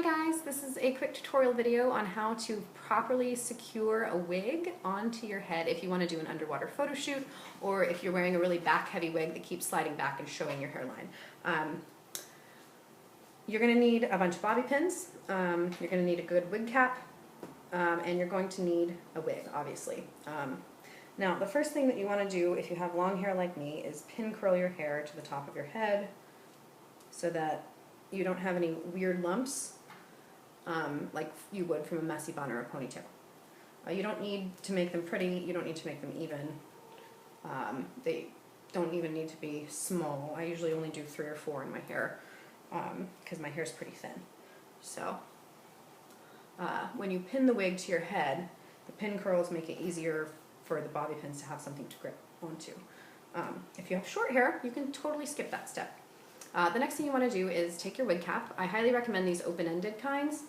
Hi guys, this is a quick tutorial video on how to properly secure a wig onto your head if you want to do an underwater photo shoot or if you're wearing a really back heavy wig that keeps sliding back and showing your hairline. You're going to need a bunch of bobby pins, you're going to need a good wig cap, and you're going to need a wig, obviously. Now the first thing that you want to do if you have long hair like me is pin curl your hair to the top of your head so that you don't have any weird lumps like you would from a messy bun or a ponytail. You don't need to make them pretty, you don't need to make them even. They don't even need to be small. I usually only do 3 or 4 in my hair because my hair is pretty thin. So when you pin the wig to your head, the pin curls make it easier for the bobby pins to have something to grip onto. If you have short hair, you can totally skip that step. The next thing you want to do is take your wig cap. I highly recommend these open-ended kinds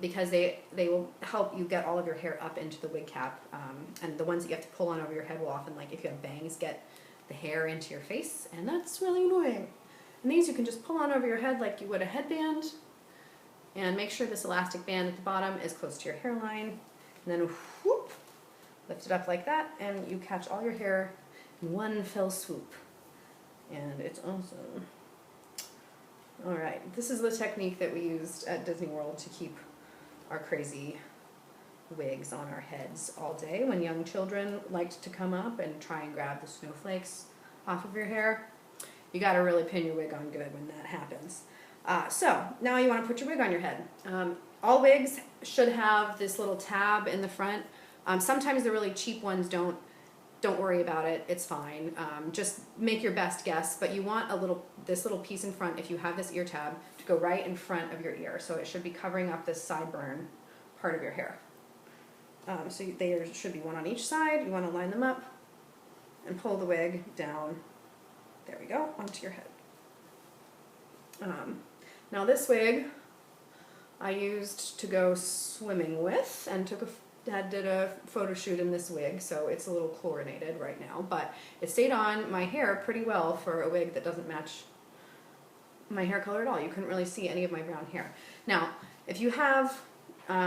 because they will help you get all of your hair up into the wig cap, and the ones that you have to pull on over your head will often, like if you have bangs, get the hair into your face, and that's really annoying. And these you can just pull on over your head like you would a headband, and make sure this elastic band at the bottom is close to your hairline, and then whoop, lift it up like that, and you catch all your hair in one fell swoop. And it's awesome. Alright, this is the technique that we used at Disney World to keep our crazy wigs on our heads all day when young children liked to come up and try and grab the snowflakes off of your hair. You gotta really pin your wig on good when that happens. So, now you want to put your wig on your head. All wigs should have this little tab in the front. Sometimes the really cheap ones don't. Don't worry about it, it's fine. Just make your best guess, but you want this little piece in front, if you have this ear tab, to go right in front of your ear. So it should be covering up this sideburn part of your hair. So there should be one on each side. You want to line them up and pull the wig down, there we go, onto your head. Now this wig I used to go swimming with and did a photo shoot in this wig, so it's a little chlorinated right now, but it stayed on my hair pretty well for a wig that doesn't match my hair color at all. You couldn't really see any of my brown hair. Now, if you have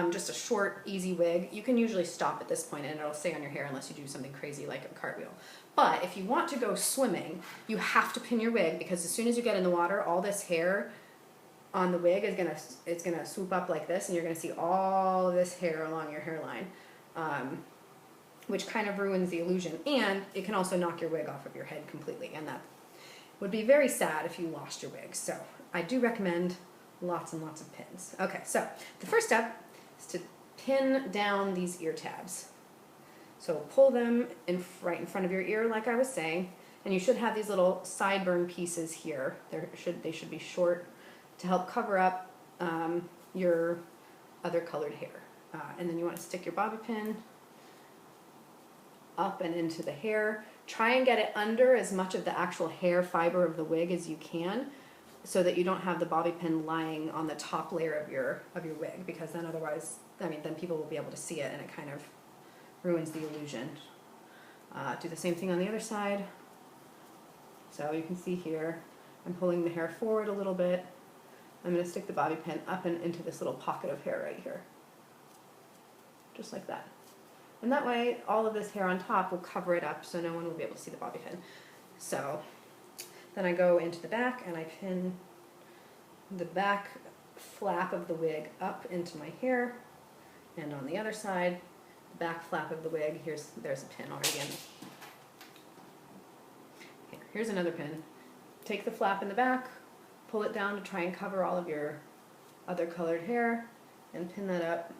just a short, easy wig, you can usually stop at this point and it'll stay on your hair unless you do something crazy like a cartwheel. But if you want to go swimming, you have to pin your wig because as soon as you get in the water, all this hair on the wig is gonna swoop up like this, and you're gonna see all of this hair along your hairline, which kind of ruins the illusion, and it can also knock your wig off of your head completely, and that would be very sad if you lost your wig. So I do recommend lots and lots of pins. Okay, so the first step is to pin down these ear tabs. So pull them right in front of your ear, like I was saying, and you should have these little sideburn pieces here. They should be short, to help cover up your other colored hair. And then you want to stick your bobby pin up and into the hair. Try and get it under as much of the actual hair fiber of the wig as you can so that you don't have the bobby pin lying on the top layer of your wig, because then otherwise, then people will be able to see it and it kind of ruins the illusion. Do the same thing on the other side. So you can see here, I'm pulling the hair forward a little bit. I'm going to stick the bobby pin up and into this little pocket of hair right here. Just like that. And that way, all of this hair on top will cover it up so no one will be able to see the bobby pin. So, then I go into the back and I pin the back flap of the wig up into my hair. And on the other side, the back flap of the wig, there's a pin already in. Here's another pin. Take the flap in the back, pull it down to try and cover all of your other colored hair, and pin that up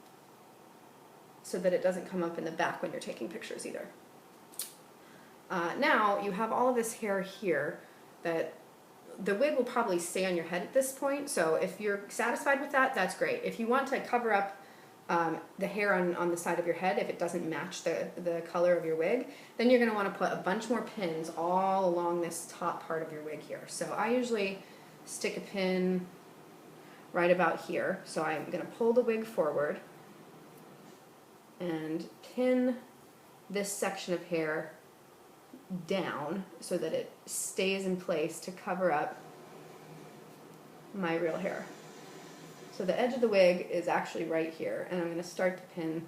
so that it doesn't come up in the back when you're taking pictures either. Now you have all of this hair here that the wig will probably stay on your head at this point, so if you're satisfied with that, that's great. If you want to cover up the hair on the side of your head, if it doesn't match the color of your wig, then you're going to want to put a bunch more pins all along this top part of your wig here. So I usually stick a pin right about here. So I'm going to pull the wig forward and pin this section of hair down so that it stays in place to cover up my real hair. So So the edge of the wig is actually right here, and I'm going to start to pin,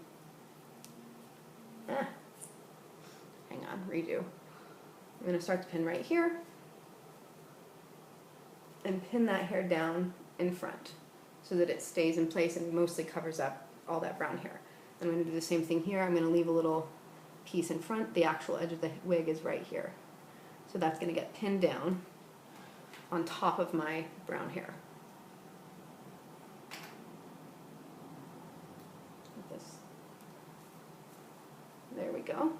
hang on, redo. I'm going to start to pin right here, and pin that hair down in front, so that it stays in place and mostly covers up all that brown hair. I'm going to do the same thing here. I'm going to leave a little piece in front. The actual edge of the wig is right here. So that's going to get pinned down on top of my brown hair. Like this. There we go.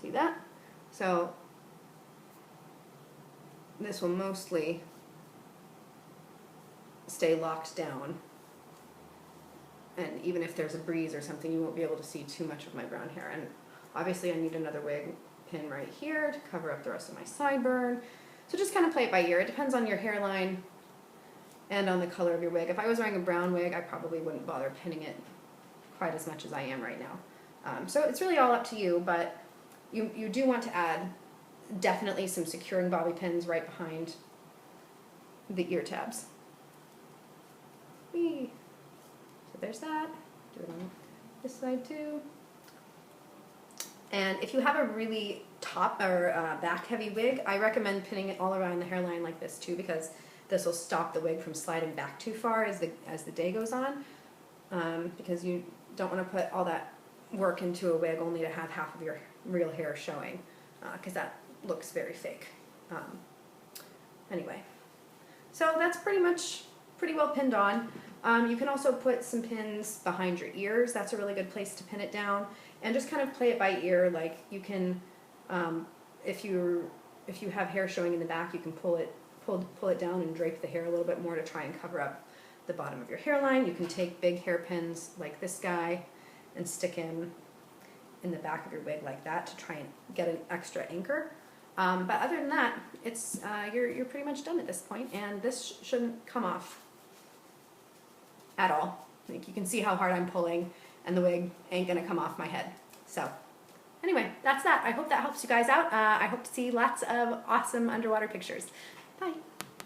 See that? So this will mostly stay locked down, and even if there's a breeze or something, you won't be able to see too much of my brown hair. And obviously I need another wig pin right here to cover up the rest of my sideburn. So just kind of play it by ear. It depends on your hairline and on the color of your wig. If I was wearing a brown wig, I probably wouldn't bother pinning it quite as much as I am right now. So it's really all up to you, but you do want to add definitely some securing bobby pins right behind the ear tabs. Whee! So there's that. Do it on this side too. And if you have a really top or back heavy wig, I recommend pinning it all around the hairline like this too, because this will stop the wig from sliding back too far as the day goes on. Because you don't want to put all that work into a wig only to have half of your real hair showing, because that looks very fake. Anyway, so that's pretty well pinned on. You can also put some pins behind your ears. That's a really good place to pin it down, and just kind of play it by ear. Like you can, if you have hair showing in the back, you can pull it down and drape the hair a little bit more to try and cover up the bottom of your hairline. You can take big hairpins like this guy and stick in the back of your wig like that to try and get an extra anchor. But other than that, it's you're pretty much done at this point, and this shouldn't come off at all. Like you can see how hard I'm pulling, and the wig ain't gonna come off my head. So anyway, that's that. I hope that helps you guys out. I hope to see lots of awesome underwater pictures. Bye.